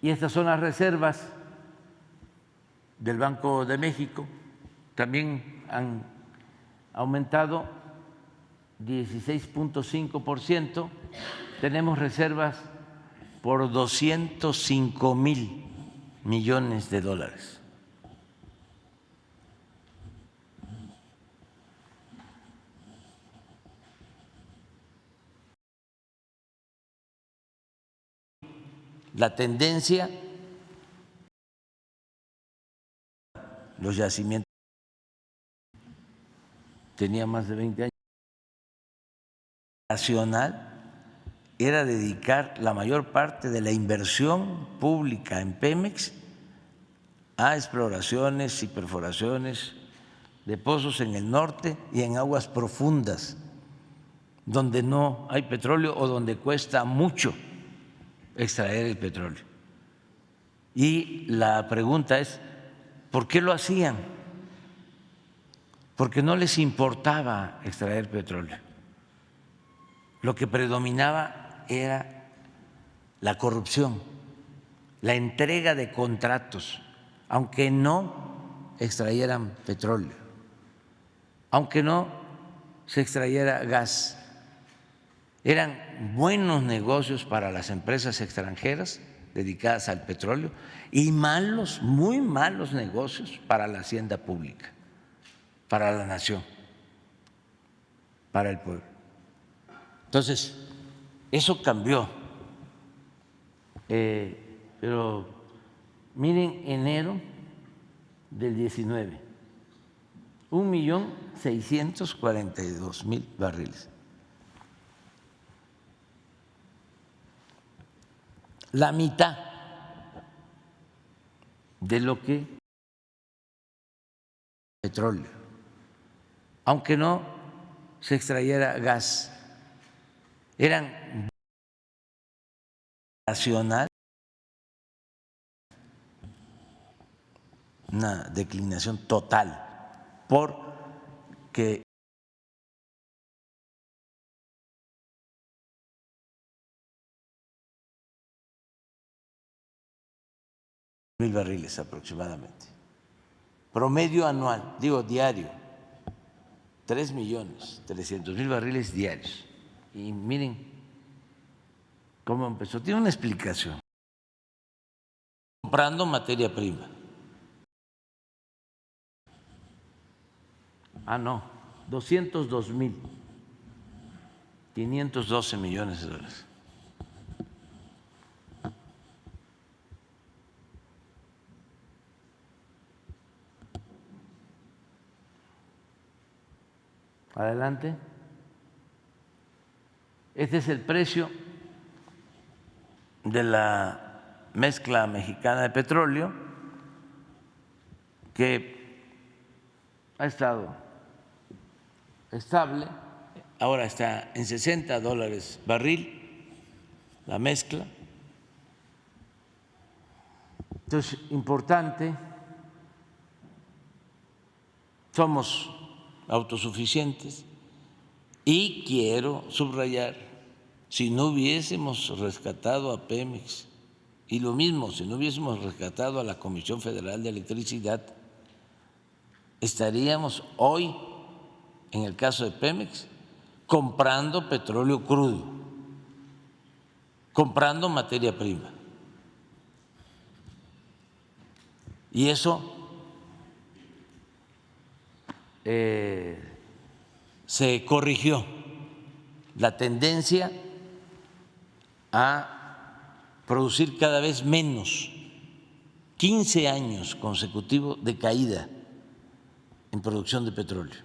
Y estas son las reservas del Banco de México, también han aumentado 16.5%. Tenemos reservas por 205,000 millones de dólares. La tendencia, los yacimientos tenía más de 20 años. Nacional era dedicar la mayor parte de la inversión pública en Pemex a exploraciones y perforaciones de pozos en el norte y en aguas profundas, donde no hay petróleo o donde cuesta mucho extraer el petróleo. Y la pregunta es, ¿por qué lo hacían? Porque no les importaba extraer petróleo. Lo que predominaba era la corrupción, la entrega de contratos, aunque no extrayeran petróleo, aunque no se extrayera gas. Eran buenos negocios para las empresas extranjeras dedicadas al petróleo y malos, muy malos negocios para la hacienda pública, para la nación, para el pueblo. Entonces, eso cambió. Pero miren, enero del 19, 1,642,000 barriles. La mitad de lo que petróleo, aunque no se extrayera gas, eran nacional, una declinación total porque mil barriles aproximadamente, promedio anual, digo diario, 3,300,000 barriles diarios. Y miren cómo empezó, tiene una explicación. Comprando materia prima. No, 202,512 millones de dólares. Adelante. Este es el precio de la mezcla mexicana de petróleo, que ha estado estable, ahora está en $60 barril la mezcla. Entonces, importante, somos autosuficientes y quiero subrayar, si no hubiésemos rescatado a Pemex y lo mismo, si no hubiésemos rescatado a la Comisión Federal de Electricidad, estaríamos hoy, en el caso de Pemex, comprando petróleo crudo, comprando materia prima. Y eso se corrigió, la tendencia a producir cada vez menos, 15 años consecutivos de caída en producción de petróleo.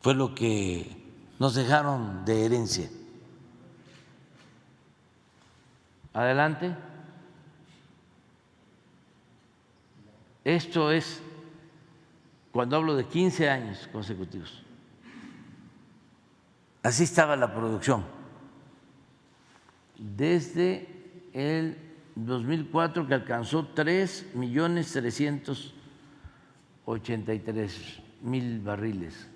Fue lo que nos dejaron de herencia. Adelante. Esto es cuando hablo de 15 años consecutivos. Así estaba la producción. Desde el 2004, que alcanzó 3,383,000 barriles.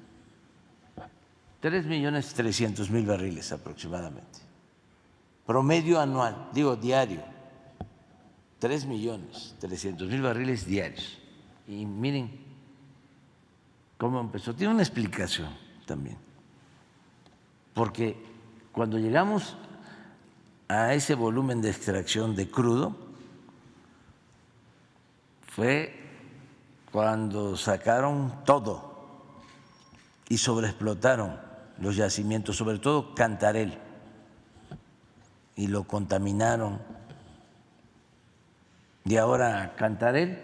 3,300,000 barriles aproximadamente. promedio anual, digo diario, 3.300.000 barriles diarios. Y miren cómo empezó. Tiene una explicación también, porque cuando llegamos a ese volumen de extracción de crudo fue cuando sacaron todo y sobreexplotaron los yacimientos, sobre todo Cantarell, y lo contaminaron. Y ahora Cantarell,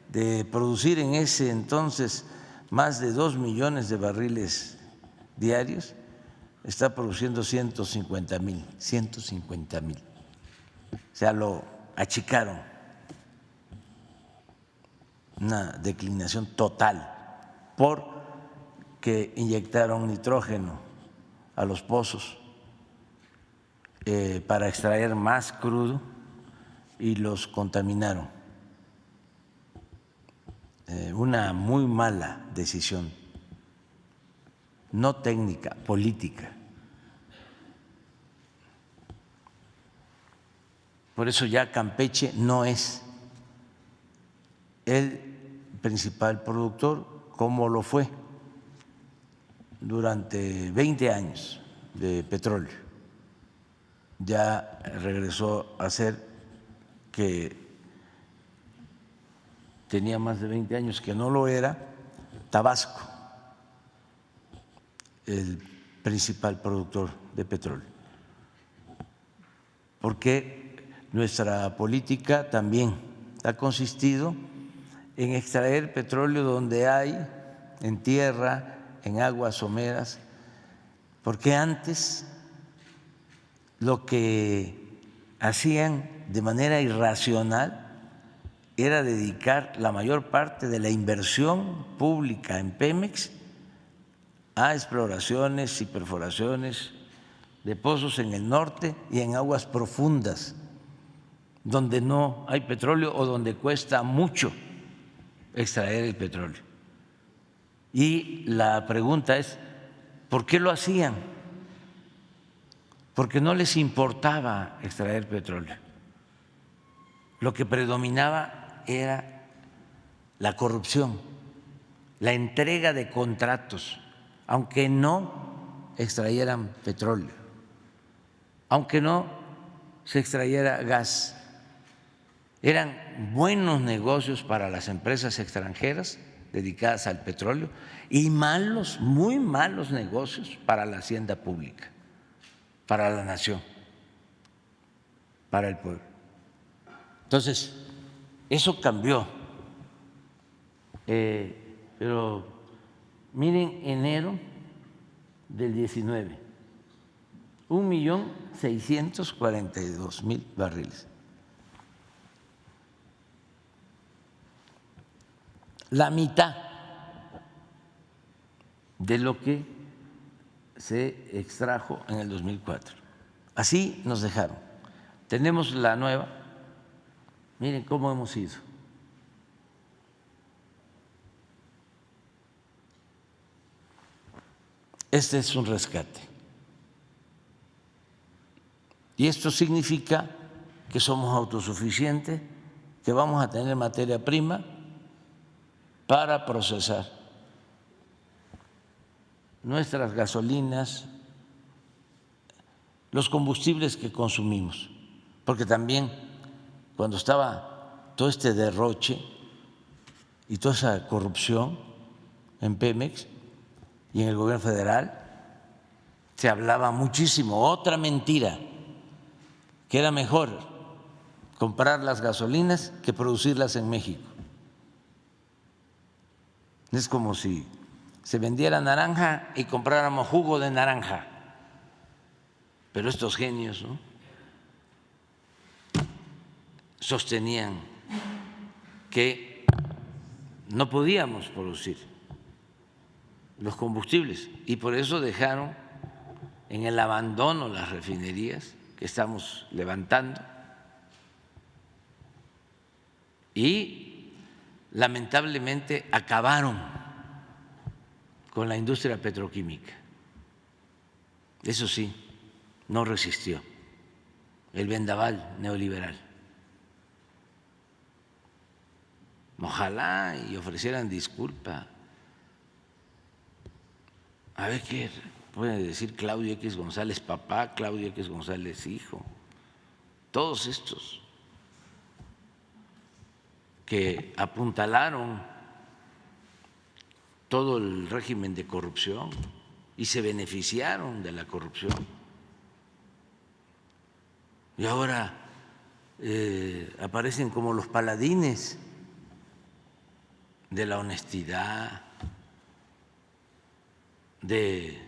de producir en ese entonces más de 2 millones de barriles diarios, está produciendo 150.000. O sea, lo achicaron, una declinación total, porque inyectaron nitrógeno a los pozos para extraer más crudo y los contaminaron. Una muy mala decisión, no técnica, política. Por eso ya Campeche no es el principal productor como lo fue durante 20 años de petróleo. Ya regresó a ser, que tenía más de 20 años que no lo era, Tabasco, el principal productor de petróleo. Porque nuestra política también ha consistido en extraer petróleo donde hay, en tierra, en aguas someras, porque antes lo que hacían de manera irracional era dedicar la mayor parte de la inversión pública en Pemex a exploraciones y perforaciones de pozos en el norte y en aguas profundas, donde no hay petróleo o donde cuesta mucho extraer el petróleo. Y la pregunta es, ¿por qué lo hacían? Porque no les importaba extraer petróleo. Lo que predominaba era la corrupción, la entrega de contratos, aunque no extrayeran petróleo, aunque no se extrayera gas. Eran buenos negocios para las empresas extranjeras dedicadas al petróleo y malos, muy malos negocios para la hacienda pública, para la nación, para el pueblo. Entonces, eso cambió. Pero miren, enero del 19, 1.642.000 barriles. La mitad de lo que se extrajo en el 2004. Así nos dejaron. Tenemos la nueva. Miren cómo hemos ido. Este es un rescate. Y esto significa que somos autosuficientes, que vamos a tener materia prima para procesar nuestras gasolinas, los combustibles que consumimos, porque también cuando estaba todo este derroche y toda esa corrupción en Pemex y en el gobierno federal, se hablaba muchísimo, otra mentira, que era mejor comprar las gasolinas que producirlas en México. Es como si se vendiera naranja y compráramos jugo de naranja. Pero estos genios, ¿no?, sostenían que no podíamos producir los combustibles y por eso dejaron en el abandono las refinerías que estamos levantando y lamentablemente acabaron con la industria petroquímica. Eso sí, no resistió. el vendaval neoliberal. Ojalá y ofrecieran disculpa. A ver qué puede decir Claudio X González papá, Claudio X González hijo, todos estos que apuntalaron todo el régimen de corrupción y se beneficiaron de la corrupción. Y ahora aparecen como los paladines de la honestidad, de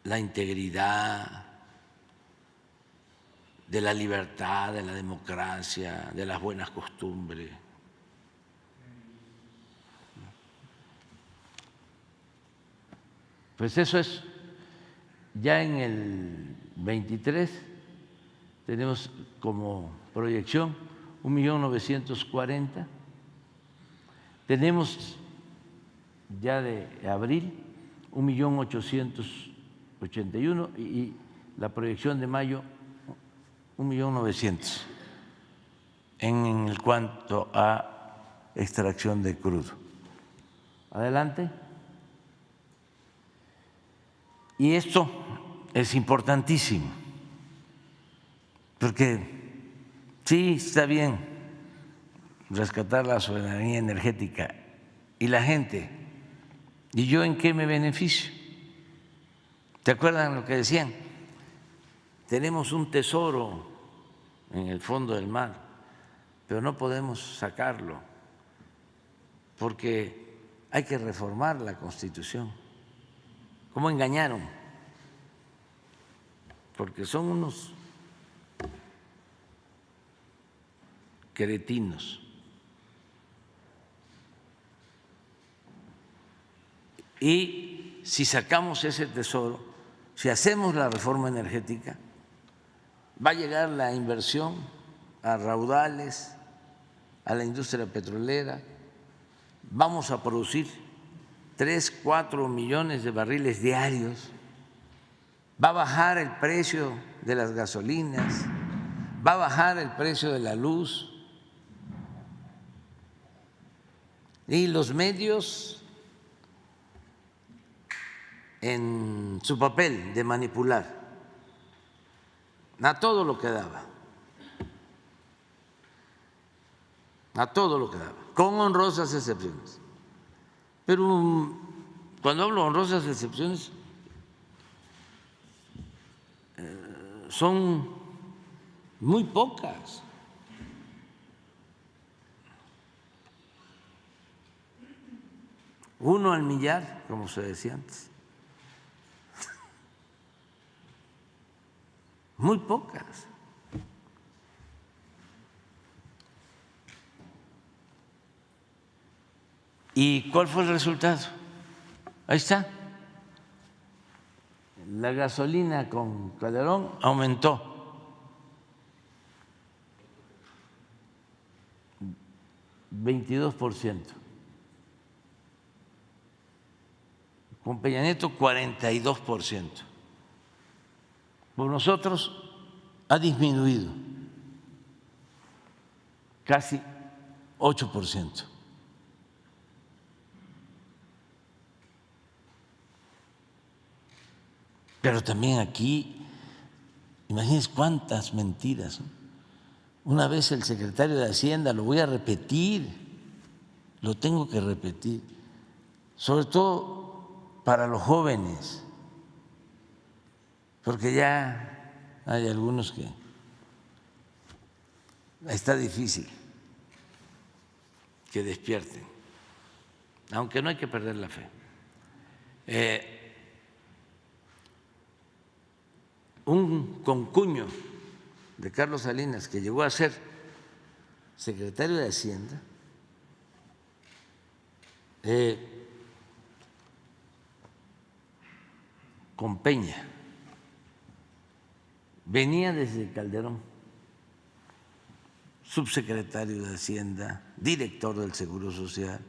la integridad, de la libertad, de la democracia, de las buenas costumbres. Pues eso es, ya en el 23 tenemos como proyección 1.940.000, tenemos ya de abril 1.881.000 y la proyección de mayo 1.900.000 en cuanto a extracción de crudo. Adelante. Y esto es importantísimo, porque sí está bien rescatar la soberanía energética y la gente. ¿Y yo en qué me beneficio? ¿Te acuerdan lo que decían? Tenemos un tesoro en el fondo del mar, pero no podemos sacarlo porque hay que reformar la Constitución. ¿Cómo engañaron? Porque son unos cretinos. Y si sacamos ese tesoro, si hacemos la reforma energética, va a llegar la inversión a raudales, a la industria petrolera, vamos a producir 3, 4 millones de barriles diarios, va a bajar el precio de las gasolinas, va a bajar el precio de la luz y los medios en su papel de manipular a todo lo que daba, a todo lo que daba, con honrosas excepciones. Pero cuando hablo de honrosas excepciones, son muy pocas. Uno al millar, como se decía antes. Muy pocas. ¿Y cuál fue el resultado? Ahí está. La gasolina con Calderón aumentó 22%. Con Peña Nieto 42%. Por nosotros ha disminuido casi 8%. Pero también aquí, imagínense cuántas mentiras, ¿no? Una vez el secretario de Hacienda, lo voy a repetir, lo tengo que repetir, sobre todo para los jóvenes, porque ya hay algunos que está difícil que despierten, aunque no hay que perder la fe. Un concuño de Carlos Salinas, que llegó a ser secretario de Hacienda, con Peña, venía desde Calderón, subsecretario de Hacienda, director del Seguro Social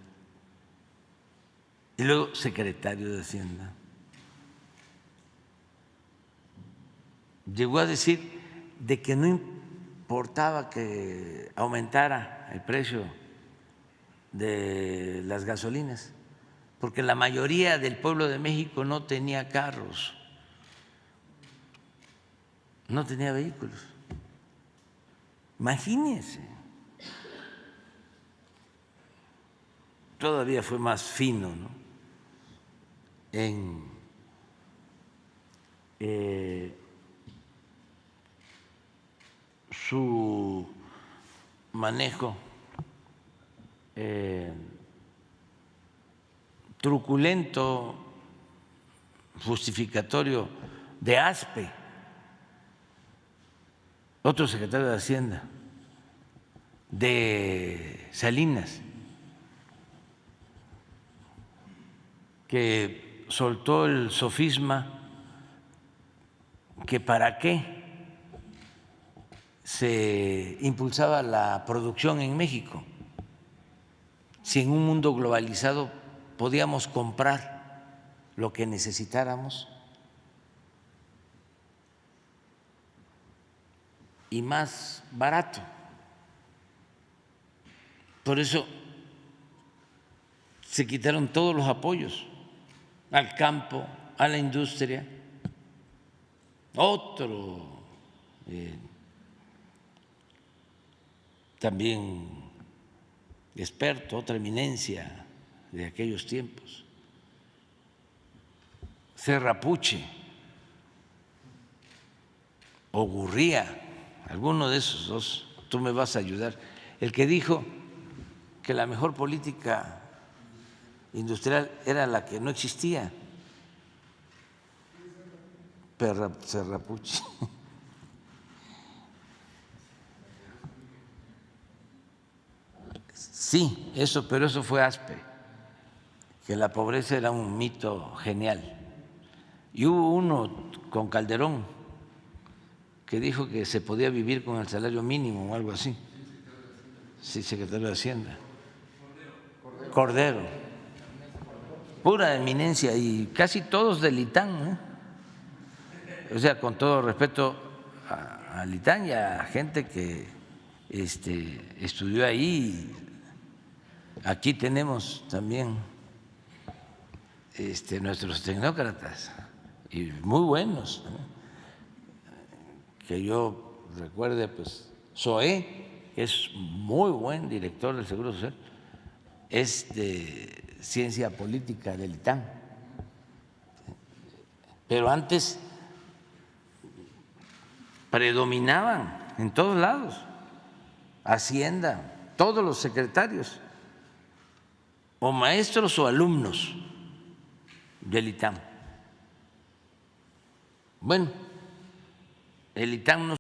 y luego secretario de Hacienda. llegó a decir de que no importaba que aumentara el precio de las gasolinas, porque la mayoría del pueblo de México no tenía carros, no tenía vehículos. Imagínense. Todavía fue más fino, ¿no? En su manejo truculento, justificatorio de Aspe, otro secretario de Hacienda, de Salinas, que soltó el sofisma que para qué se impulsaba la producción en México si en un mundo globalizado podíamos comprar lo que necesitáramos y más barato. Por eso se quitaron todos los apoyos al campo, a la industria. Otro también experto, otra eminencia de aquellos tiempos, Serra Puche o Gurría, alguno de esos dos, tú me vas a ayudar, el que dijo que la mejor política industrial era la que no existía. Serra Puche. Sí, eso, pero eso fue Aspe, que la pobreza era un mito genial. Y hubo uno con Calderón que dijo que se podía vivir con el salario mínimo o algo así. Sí, secretario de Hacienda. Cordero. Pura eminencia y casi todos del ITAM, ¿eh? O sea, con todo respeto al ITAM y a gente que estudió ahí. Aquí tenemos también nuestros tecnócratas y muy buenos, ¿no? Que yo recuerde, pues Zoé, que es muy buen director del Seguro Social, es de ciencia política del ITAM, pero antes predominaban en todos lados, Hacienda, todos los secretarios, o maestros o alumnos del ITAM. Bueno, el ITAM no